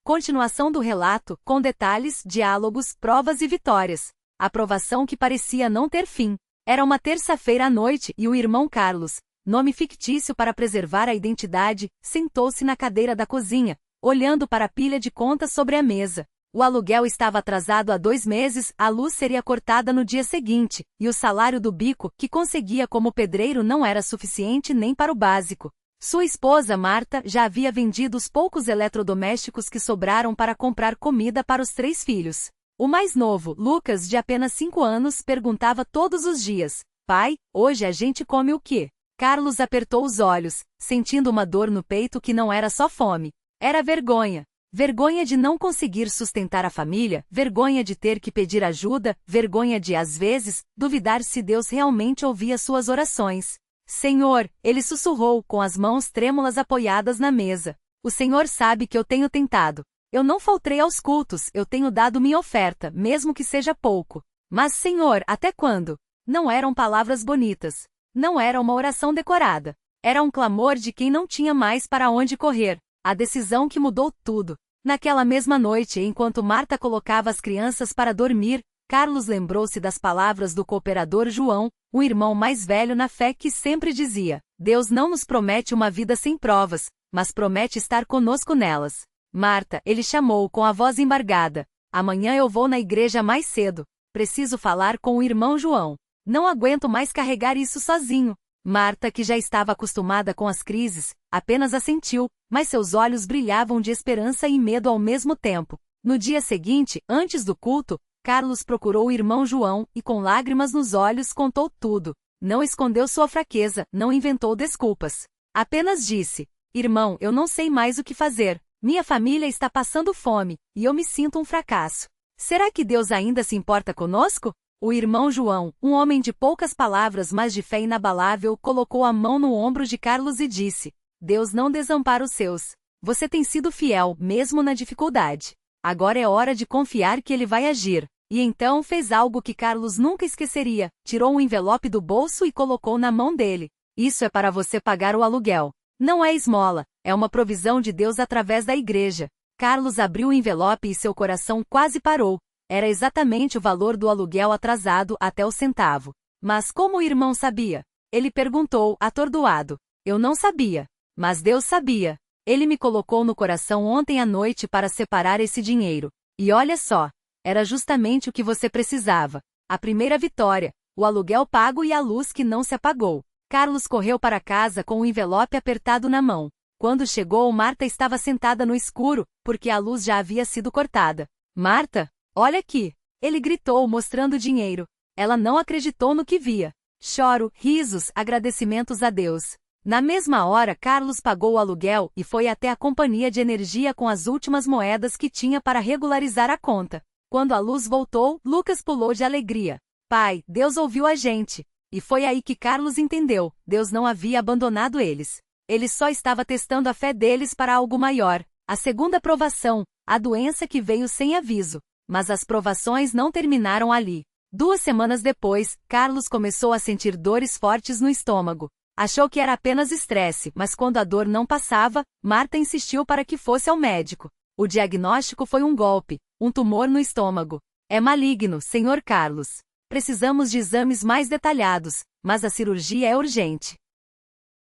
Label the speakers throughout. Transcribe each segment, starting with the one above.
Speaker 1: Continuação do relato, com detalhes, diálogos, provas e vitórias. Aprovação que parecia não ter fim. Era uma terça-feira à noite e o irmão Carlos, nome fictício para preservar a identidade, sentou-se na cadeira da cozinha, olhando para a pilha de contas sobre a mesa. O aluguel estava atrasado há 2 meses, a luz seria cortada no dia seguinte, e o salário do bico que conseguia como pedreiro não era suficiente nem para o básico. Sua esposa, Marta, já havia vendido os poucos eletrodomésticos que sobraram para comprar comida para os 3 filhos. O mais novo, Lucas, de apenas 5 anos, perguntava todos os dias: pai, hoje a gente come o quê? Carlos apertou os olhos, sentindo uma dor no peito que não era só fome. Era vergonha. Vergonha de não conseguir sustentar a família, vergonha de ter que pedir ajuda, vergonha de, às vezes, duvidar se Deus realmente ouvia suas orações. Senhor, ele sussurrou, com as mãos trêmulas apoiadas na mesa. O Senhor sabe que eu tenho tentado. Eu não faltei aos cultos, eu tenho dado minha oferta, mesmo que seja pouco. Mas, Senhor, até quando? Não eram palavras bonitas. Não era uma oração decorada. Era um clamor de quem não tinha mais para onde correr. A decisão que mudou tudo. Naquela mesma noite, enquanto Marta colocava as crianças para dormir, Carlos lembrou-se das palavras do cooperador João, o irmão mais velho na fé, que sempre dizia: Deus não nos promete uma vida sem provas, mas promete estar conosco nelas. Marta, ele chamou com a voz embargada. Amanhã eu vou na igreja mais cedo. Preciso falar com o irmão João. Não aguento mais carregar isso sozinho. Marta, que já estava acostumada com as crises, apenas assentiu, mas seus olhos brilhavam de esperança e medo ao mesmo tempo. No dia seguinte, antes do culto, Carlos procurou o irmão João e, com lágrimas nos olhos, contou tudo. Não escondeu sua fraqueza, não inventou desculpas. Apenas disse: irmão, eu não sei mais o que fazer. Minha família está passando fome, e eu me sinto um fracasso. Será que Deus ainda se importa conosco? O irmão João, um homem de poucas palavras mas de fé inabalável, colocou a mão no ombro de Carlos e disse: Deus não desampara os seus. Você tem sido fiel, mesmo na dificuldade. Agora é hora de confiar que ele vai agir. E então fez algo que Carlos nunca esqueceria: tirou um envelope do bolso e colocou na mão dele. Isso é para você pagar o aluguel. Não é esmola, é uma provisão de Deus através da igreja. Carlos abriu o envelope e seu coração quase parou. Era exatamente o valor do aluguel atrasado até o centavo. Mas como o irmão sabia? Ele perguntou, atordoado. Eu não sabia. Mas Deus sabia. Ele me colocou no coração ontem à noite para separar esse dinheiro. E olha só. Era justamente o que você precisava. A primeira vitória, o aluguel pago e a luz que não se apagou. Carlos correu para casa com o envelope apertado na mão. Quando chegou, Marta estava sentada no escuro, porque a luz já havia sido cortada. Marta, olha aqui! Ele gritou, mostrando o dinheiro. Ela não acreditou no que via. Choro, risos, agradecimentos a Deus. Na mesma hora, Carlos pagou o aluguel e foi até a companhia de energia com as últimas moedas que tinha para regularizar a conta. Quando a luz voltou, Lucas pulou de alegria. Pai, Deus ouviu a gente. E foi aí que Carlos entendeu: Deus não havia abandonado eles. Ele só estava testando a fé deles para algo maior. A segunda provação, a doença que veio sem aviso. Mas as provações não terminaram ali. 2 semanas depois, Carlos começou a sentir dores fortes no estômago. Achou que era apenas estresse, mas quando a dor não passava, Marta insistiu para que fosse ao médico. O diagnóstico foi um golpe, um tumor no estômago. É maligno, Sr. Carlos. Precisamos de exames mais detalhados, mas a cirurgia é urgente.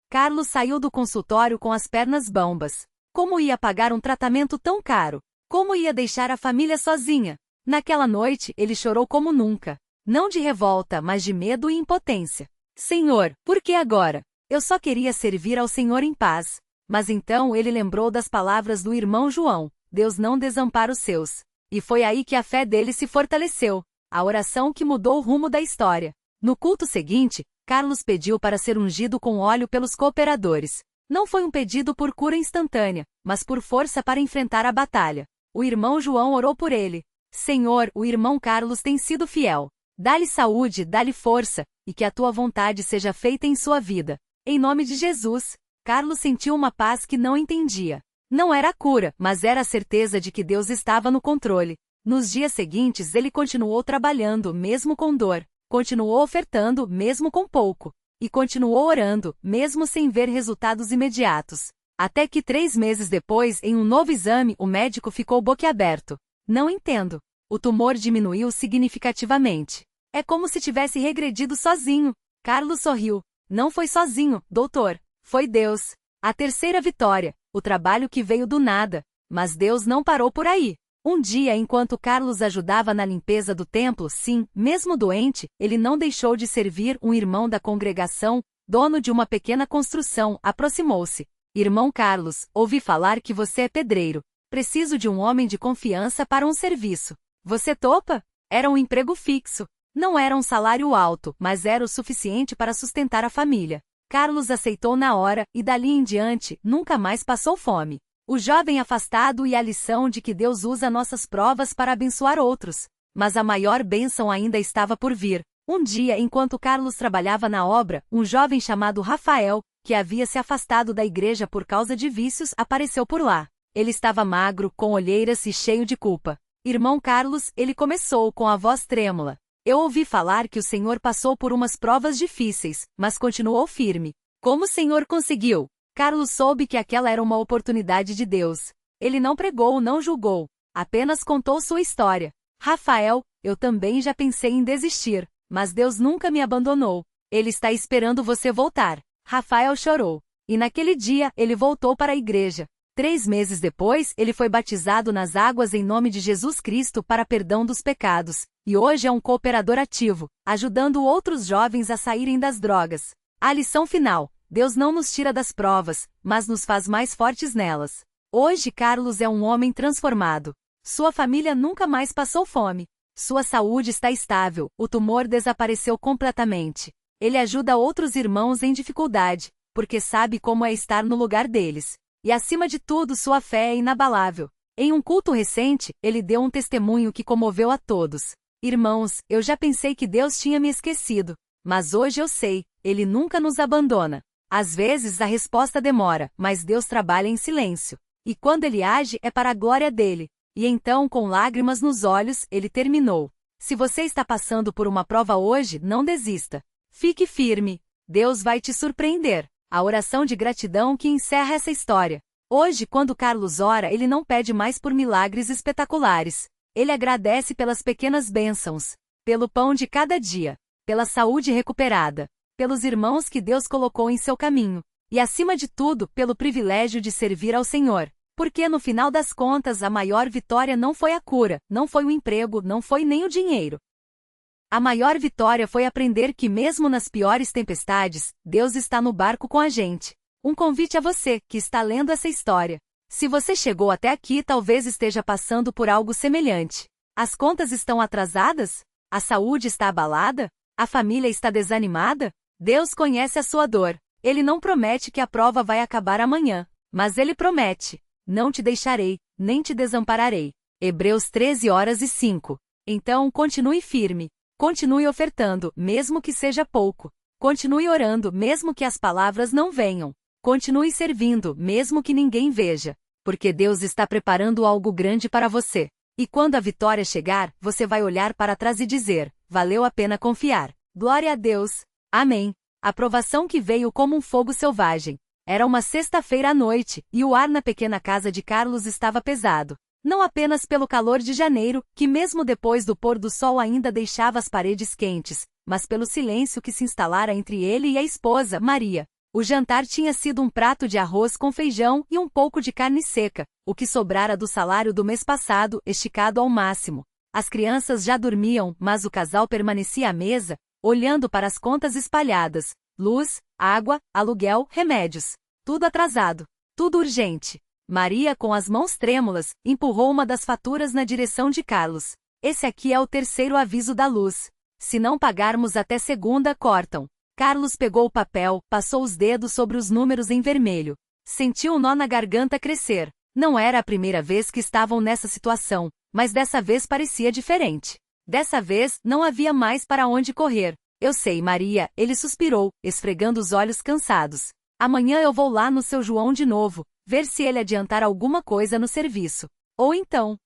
Speaker 1: Carlos saiu do consultório com as pernas bambas. Como ia pagar um tratamento tão caro? Como ia deixar a família sozinha? Naquela noite, ele chorou como nunca. Não de revolta, mas de medo e impotência. Senhor, por que agora? Eu só queria servir ao Senhor em paz. Mas então ele lembrou das palavras do irmão João: Deus não desampara os seus. E foi aí que a fé dele se fortaleceu. A oração que mudou o rumo da história. No culto seguinte, Carlos pediu para ser ungido com óleo pelos cooperadores. Não foi um pedido por cura instantânea, mas por força para enfrentar a batalha. O irmão João orou por ele. Senhor, o irmão Carlos tem sido fiel. Dá-lhe saúde, dá-lhe força, e que a tua vontade seja feita em sua vida. Em nome de Jesus. Carlos sentiu uma paz que não entendia. Não era a cura, mas era a certeza de que Deus estava no controle. Nos dias seguintes ele continuou trabalhando, mesmo com dor. Continuou ofertando, mesmo com pouco. E continuou orando, mesmo sem ver resultados imediatos. Até que 3 meses depois, em um novo exame, o médico ficou boquiaberto. Não entendo. O tumor diminuiu significativamente. É como se tivesse regredido sozinho. Carlos sorriu. Não foi sozinho, doutor. Foi Deus. A terceira vitória. O trabalho que veio do nada. Mas Deus não parou por aí. Um dia, enquanto Carlos ajudava na limpeza do templo, sim, mesmo doente, ele não deixou de servir. Um irmão da congregação, dono de uma pequena construção, aproximou-se. Irmão Carlos, ouvi falar que você é pedreiro. Preciso de um homem de confiança para um serviço. Você topa? Era um emprego fixo. Não era um salário alto, mas era o suficiente para sustentar a família. Carlos aceitou na hora, e dali em diante, nunca mais passou fome. O jovem afastado e a lição de que Deus usa nossas provas para abençoar outros. Mas a maior bênção ainda estava por vir. Um dia, enquanto Carlos trabalhava na obra, um jovem chamado Rafael, que havia se afastado da igreja por causa de vícios, apareceu por lá. Ele estava magro, com olheiras e cheio de culpa. Irmão Carlos, ele começou com a voz trêmula. Eu ouvi falar que o Senhor passou por umas provas difíceis, mas continuou firme. Como o Senhor conseguiu? Carlos soube que aquela era uma oportunidade de Deus. Ele não pregou, não julgou. Apenas contou sua história. Rafael, eu também já pensei em desistir, mas Deus nunca me abandonou. Ele está esperando você voltar. Rafael chorou. E naquele dia, ele voltou para a igreja. 3 meses depois, ele foi batizado nas águas em nome de Jesus Cristo para perdão dos pecados, e hoje é um cooperador ativo, ajudando outros jovens a saírem das drogas. A lição final: Deus não nos tira das provas, mas nos faz mais fortes nelas. Hoje Carlos é um homem transformado. Sua família nunca mais passou fome. Sua saúde está estável, o tumor desapareceu completamente. Ele ajuda outros irmãos em dificuldade, porque sabe como é estar no lugar deles. E acima de tudo, sua fé é inabalável. Em um culto recente, ele deu um testemunho que comoveu a todos. Irmãos, eu já pensei que Deus tinha me esquecido. Mas hoje eu sei, Ele nunca nos abandona. Às vezes a resposta demora, mas Deus trabalha em silêncio. E quando Ele age, é para a glória dele. E então, com lágrimas nos olhos, ele terminou. Se você está passando por uma prova hoje, não desista. Fique firme. Deus vai te surpreender. A oração de gratidão que encerra essa história. Hoje, quando Carlos ora, ele não pede mais por milagres espetaculares. Ele agradece pelas pequenas bênçãos, pelo pão de cada dia, pela saúde recuperada, pelos irmãos que Deus colocou em seu caminho, e acima de tudo, pelo privilégio de servir ao Senhor. Porque no final das contas, a maior vitória não foi a cura, não foi o emprego, não foi nem o dinheiro. A maior vitória foi aprender que mesmo nas piores tempestades, Deus está no barco com a gente. Um convite a você, que está lendo essa história. Se você chegou até aqui, talvez esteja passando por algo semelhante. As contas estão atrasadas? A saúde está abalada? A família está desanimada? Deus conhece a sua dor. Ele não promete que a prova vai acabar amanhã, mas Ele promete: não te deixarei, nem te desampararei. Hebreus 13:05. Então, continue firme. Continue ofertando, mesmo que seja pouco. Continue orando, mesmo que as palavras não venham. Continue servindo, mesmo que ninguém veja. Porque Deus está preparando algo grande para você. E quando a vitória chegar, você vai olhar para trás e dizer: valeu a pena confiar. Glória a Deus. Amém. A provação que veio como um fogo selvagem. Era uma sexta-feira à noite, e o ar na pequena casa de Carlos estava pesado. Não apenas pelo calor de janeiro, que mesmo depois do pôr do sol ainda deixava as paredes quentes, mas pelo silêncio que se instalara entre ele e a esposa, Maria. O jantar tinha sido um prato de arroz com feijão e um pouco de carne seca, o que sobrara do salário do mês passado, esticado ao máximo. As crianças já dormiam, mas o casal permanecia à mesa, olhando para as contas espalhadas: luz, água, aluguel, remédios. Tudo atrasado. Tudo urgente. Maria, com as mãos trêmulas, empurrou uma das faturas na direção de Carlos. Esse aqui é o terceiro aviso da luz. Se não pagarmos até segunda, cortam. Carlos pegou o papel, passou os dedos sobre os números em vermelho. Sentiu um nó na garganta crescer. Não era a primeira vez que estavam nessa situação, mas dessa vez parecia diferente. Dessa vez, não havia mais para onde correr. Eu sei, Maria, ele suspirou, esfregando os olhos cansados. Amanhã eu vou lá no seu João de novo, ver se ele adiantar alguma coisa no serviço. Ou então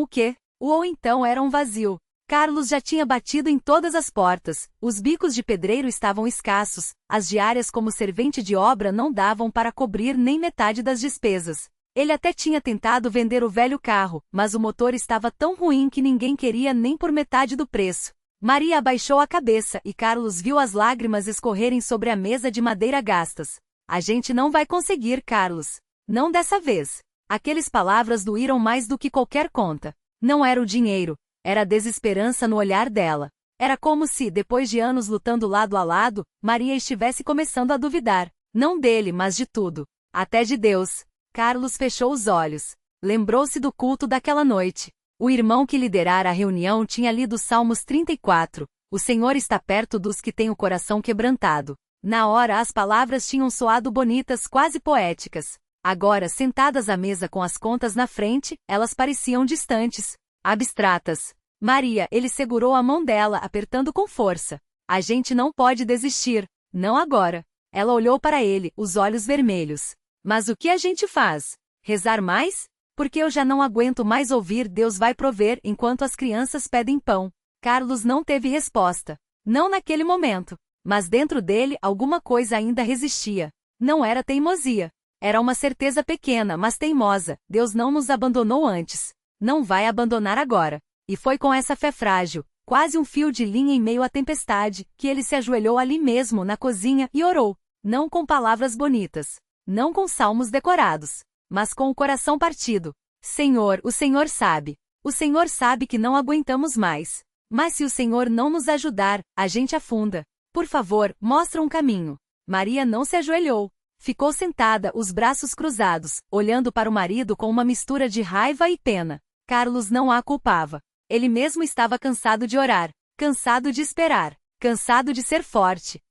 Speaker 1: o quê? O ou então era um vazio. Carlos já tinha batido em todas as portas, os bicos de pedreiro estavam escassos, as diárias como servente de obra não davam para cobrir nem metade das despesas. Ele até tinha tentado vender o velho carro, mas o motor estava tão ruim que ninguém queria nem por metade do preço. Maria abaixou a cabeça e Carlos viu as lágrimas escorrerem sobre a mesa de madeira gastas. A gente não vai conseguir, Carlos. Não dessa vez. Aquelas palavras doíram mais do que qualquer conta. Não era o dinheiro. Era a desesperança no olhar dela. Era como se, depois de anos lutando lado a lado, Maria estivesse começando a duvidar. Não dele, mas de tudo. Até de Deus. Carlos fechou os olhos. Lembrou-se do culto daquela noite. O irmão que liderara a reunião tinha lido Salmos 34. O Senhor está perto dos que têm o coração quebrantado. Na hora as palavras tinham soado bonitas, quase poéticas. Agora, sentadas à mesa com as contas na frente, elas pareciam distantes, abstratas. Maria, ele segurou a mão dela, apertando com força. A gente não pode desistir. Não agora. Ela olhou para ele, os olhos vermelhos. Mas o que a gente faz? Rezar mais? Porque eu já não aguento mais ouvir Deus vai prover enquanto as crianças pedem pão. Carlos não teve resposta. Não naquele momento. Mas dentro dele alguma coisa ainda resistia. Não era teimosia. Era uma certeza pequena, mas teimosa. Deus não nos abandonou antes. Não vai abandonar agora. E foi com essa fé frágil, quase um fio de linha em meio à tempestade, que ele se ajoelhou ali mesmo na cozinha e orou. Não com palavras bonitas. Não com salmos decorados, mas com o coração partido. Senhor, o Senhor sabe. O Senhor sabe que não aguentamos mais. Mas se o Senhor não nos ajudar, a gente afunda. Por favor, mostra um caminho. Maria não se ajoelhou. Ficou sentada, os braços cruzados, olhando para o marido com uma mistura de raiva e pena. Carlos não a culpava. Ele mesmo estava cansado de orar, cansado de esperar, cansado de ser forte.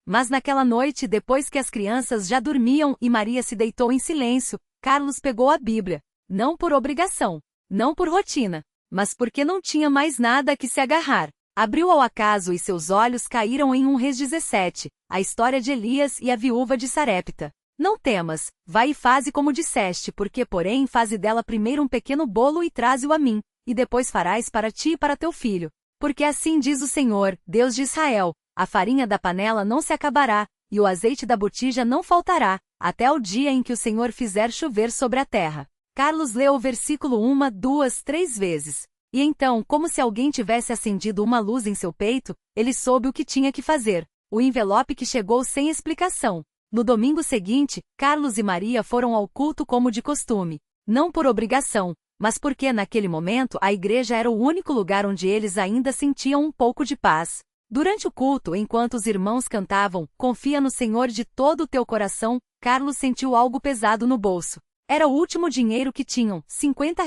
Speaker 1: Mas naquela noite, depois que as crianças já dormiam e Maria se deitou em silêncio, Carlos pegou a Bíblia. Não por obrigação, não por rotina, mas porque não tinha mais nada a que se agarrar. Abriu ao acaso e seus olhos caíram em 1 Reis 17, a história de Elias e a viúva de Sarepta. Não temas, vai e faze como disseste, porque porém faze dela primeiro um pequeno bolo e traze-o a mim, e depois farás para ti e para teu filho. Porque assim diz o Senhor, Deus de Israel, a farinha da panela não se acabará, e o azeite da botija não faltará, até o dia em que o Senhor fizer chover sobre a terra. Carlos leu o versículo 1, 2, 3 vezes. E então, como se alguém tivesse acendido uma luz em seu peito, ele soube o que tinha que fazer. O envelope que chegou sem explicação. No domingo seguinte, Carlos e Maria foram ao culto como de costume. Não por obrigação, mas porque naquele momento a igreja era o único lugar onde eles ainda sentiam um pouco de paz. Durante o culto, enquanto os irmãos cantavam, confia no Senhor de todo o teu coração, Carlos sentiu algo pesado no bolso. Era o último dinheiro que tinham, R$ 50,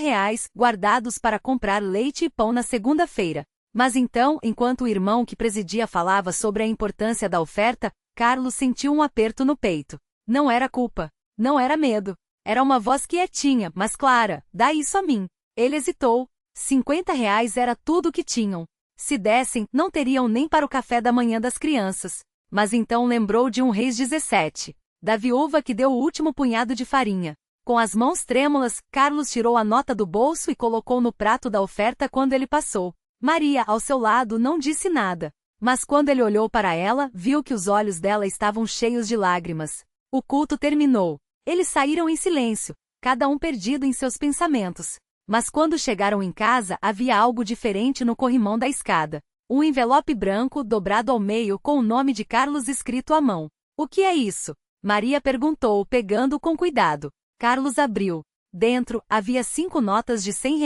Speaker 1: guardados para comprar leite e pão na segunda-feira. Mas então, enquanto o irmão que presidia falava sobre a importância da oferta, Carlos sentiu um aperto no peito. Não era culpa. Não era medo. Era uma voz quietinha, mas clara. Dá isso a mim. Ele hesitou. R$ 50 era tudo o que tinham. Se dessem, não teriam nem para o café da manhã das crianças. Mas então lembrou de 1 Reis 17. Da viúva que deu o último punhado de farinha. Com as mãos trêmulas, Carlos tirou a nota do bolso e colocou no prato da oferta quando ele passou. Maria, ao seu lado, não disse nada. Mas quando ele olhou para ela, viu que os olhos dela estavam cheios de lágrimas. O culto terminou. Eles saíram em silêncio, cada um perdido em seus pensamentos. Mas quando chegaram em casa, havia algo diferente no corrimão da escada. Um envelope branco, dobrado ao meio, com o nome de Carlos escrito à mão. O que é isso? Maria perguntou, pegando com cuidado. Carlos abriu. Dentro, havia 5 notas de R$ 100.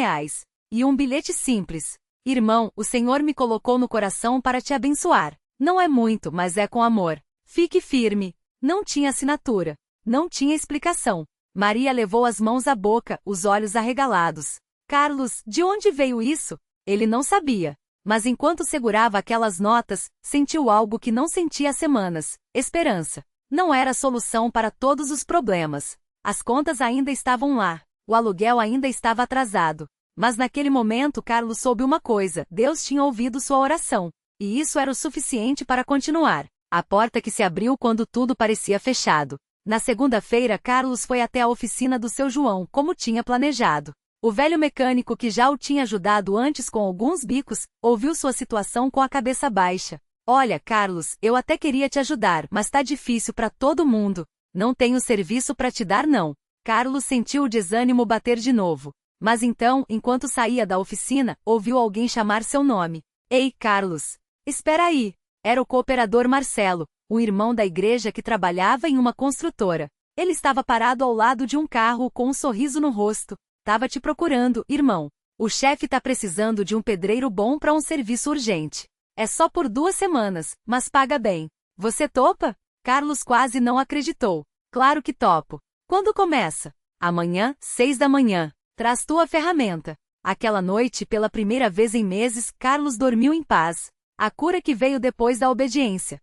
Speaker 1: E um bilhete simples. Irmão, o Senhor me colocou no coração para te abençoar. Não é muito, mas é com amor. Fique firme. Não tinha assinatura. Não tinha explicação. Maria levou as mãos à boca, os olhos arregalados. Carlos, de onde veio isso? Ele não sabia. Mas enquanto segurava aquelas notas, sentiu algo que não sentia há semanas. Esperança. Não era a solução para todos os problemas. As contas ainda estavam lá. O aluguel ainda estava atrasado. Mas naquele momento Carlos soube uma coisa: Deus tinha ouvido sua oração. E isso era o suficiente para continuar. A porta que se abriu quando tudo parecia fechado. Na segunda-feira Carlos foi até a oficina do seu João, como tinha planejado. O velho mecânico que já o tinha ajudado antes com alguns bicos, ouviu sua situação com a cabeça baixa. Olha, Carlos, eu até queria te ajudar, mas tá difícil para todo mundo. Não tenho serviço para te dar não. Carlos sentiu o desânimo bater de novo. Mas então, enquanto saía da oficina, ouviu alguém chamar seu nome. Ei, Carlos! Espera aí! Era o cooperador Marcelo, um irmão da igreja que trabalhava em uma construtora. Ele estava parado ao lado de um carro com um sorriso no rosto. Tava te procurando, irmão. O chefe tá precisando de um pedreiro bom para um serviço urgente. É só por 2 semanas, mas paga bem. Você topa? Carlos quase não acreditou. Claro que topo. Quando começa? Amanhã, 6 da manhã. Traz tua ferramenta. Aquela noite, pela primeira vez em meses, Carlos dormiu em paz. A cura que veio depois da obediência.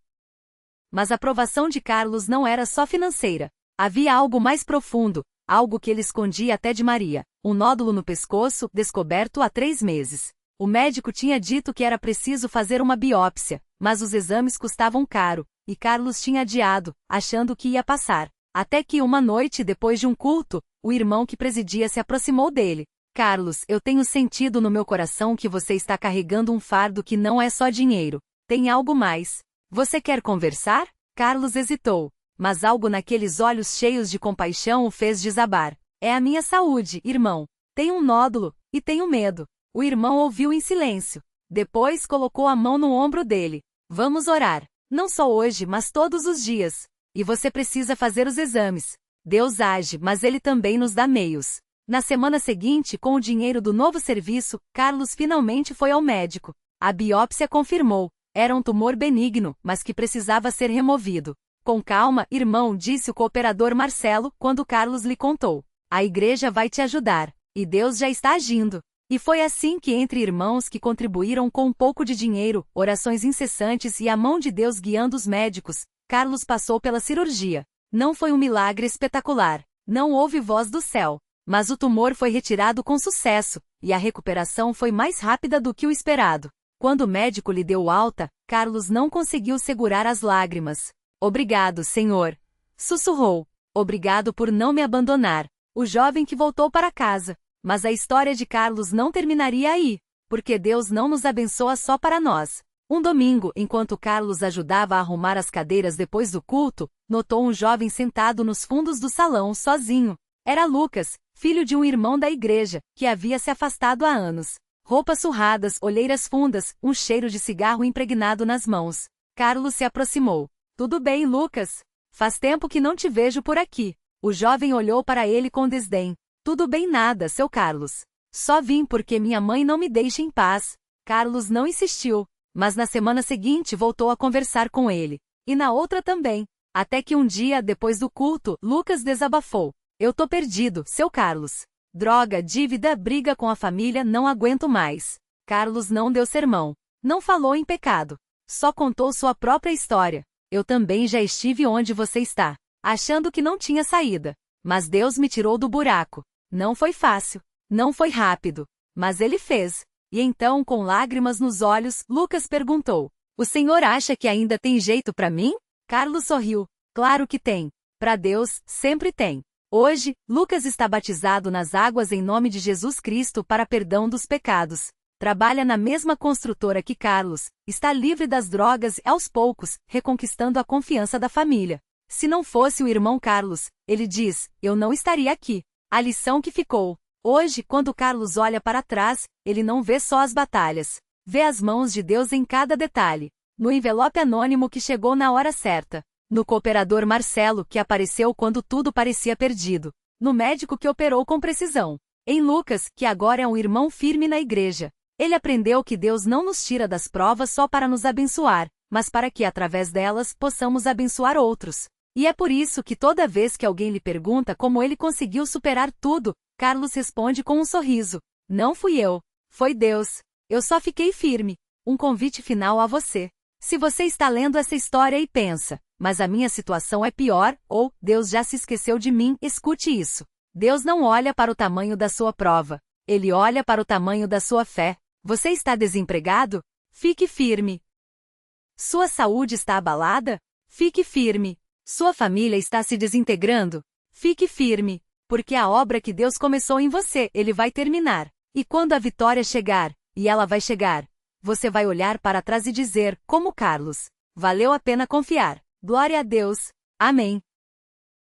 Speaker 1: Mas a aprovação de Carlos não era só financeira. Havia algo mais profundo, algo que ele escondia até de Maria. Um nódulo no pescoço, descoberto há 3 meses. O médico tinha dito que era preciso fazer uma biópsia, mas os exames custavam caro, e Carlos tinha adiado, achando que ia passar. Até que uma noite depois de um culto, o irmão que presidia se aproximou dele. Carlos, eu tenho sentido no meu coração que você está carregando um fardo que não é só dinheiro. Tem algo mais. Você quer conversar? Carlos hesitou, mas algo naqueles olhos cheios de compaixão o fez desabar. É a minha saúde, irmão. Tenho um nódulo, e tenho medo. O irmão ouviu em silêncio. Depois colocou a mão no ombro dele. Vamos orar. Não só hoje, mas todos os dias. E você precisa fazer os exames. Deus age, mas Ele também nos dá meios. Na semana seguinte, com o dinheiro do novo serviço, Carlos finalmente foi ao médico. A biópsia confirmou. Era um tumor benigno, mas que precisava ser removido. Com calma, irmão, disse o cooperador Marcelo, quando Carlos lhe contou. A igreja vai te ajudar. E Deus já está agindo. E foi assim que entre irmãos que contribuíram com um pouco de dinheiro, orações incessantes e a mão de Deus guiando os médicos, Carlos passou pela cirurgia. Não foi um milagre espetacular. Não houve voz do céu. Mas o tumor foi retirado com sucesso, e a recuperação foi mais rápida do que o esperado. Quando o médico lhe deu alta, Carlos não conseguiu segurar as lágrimas. Obrigado, Senhor. Sussurrou. Obrigado por não me abandonar. O jovem que voltou para casa. Mas a história de Carlos não terminaria aí, porque Deus não nos abençoa só para nós. Um domingo, enquanto Carlos ajudava a arrumar as cadeiras depois do culto, notou um jovem sentado nos fundos do salão sozinho. Era Lucas, filho de um irmão da igreja, que havia se afastado há anos. Roupas surradas, olheiras fundas, um cheiro de cigarro impregnado nas mãos. Carlos se aproximou. Tudo bem, Lucas? Faz tempo que não te vejo por aqui. O jovem olhou para ele com desdém. Tudo bem nada, seu Carlos. Só vim porque minha mãe não me deixa em paz. Carlos não insistiu, mas na semana seguinte voltou a conversar com ele. E na outra também. Até que um dia, depois do culto, Lucas desabafou. Eu tô perdido, seu Carlos. Droga, dívida, briga com a família, não aguento mais. Carlos não deu sermão. Não falou em pecado. Só contou sua própria história. Eu também já estive onde você está, achando que não tinha saída. Mas Deus me tirou do buraco. Não foi fácil. Não foi rápido. Mas Ele fez. E então, com lágrimas nos olhos, Lucas perguntou. O senhor acha que ainda tem jeito para mim? Carlos sorriu. Claro que tem. Para Deus, sempre tem. Hoje, Lucas está batizado nas águas em nome de Jesus Cristo para perdão dos pecados. Trabalha na mesma construtora que Carlos, está livre das drogas e, aos poucos, reconquistando a confiança da família. Se não fosse o irmão Carlos, ele diz, eu não estaria aqui. A lição que ficou. Hoje, quando Carlos olha para trás, ele não vê só as batalhas. Vê as mãos de Deus em cada detalhe. No envelope anônimo que chegou na hora certa. No cooperador Marcelo, que apareceu quando tudo parecia perdido. No médico que operou com precisão. Em Lucas, que agora é um irmão firme na igreja. Ele aprendeu que Deus não nos tira das provas só para nos abençoar, mas para que, através delas, possamos abençoar outros. E é por isso que toda vez que alguém lhe pergunta como ele conseguiu superar tudo, Carlos responde com um sorriso. Não fui eu. Foi Deus. Eu só fiquei firme. Um convite final a você. Se você está lendo essa história e pensa, mas a minha situação é pior, ou, Deus já se esqueceu de mim, escute isso. Deus não olha para o tamanho da sua prova. Ele olha para o tamanho da sua fé. Você está desempregado? Fique firme. Sua saúde está abalada? Fique firme. Sua família está se desintegrando? Fique firme. Porque a obra que Deus começou em você, Ele vai terminar. E quando a vitória chegar, e ela vai chegar, você vai olhar para trás e dizer, como Carlos, valeu a pena confiar. Glória a Deus. Amém.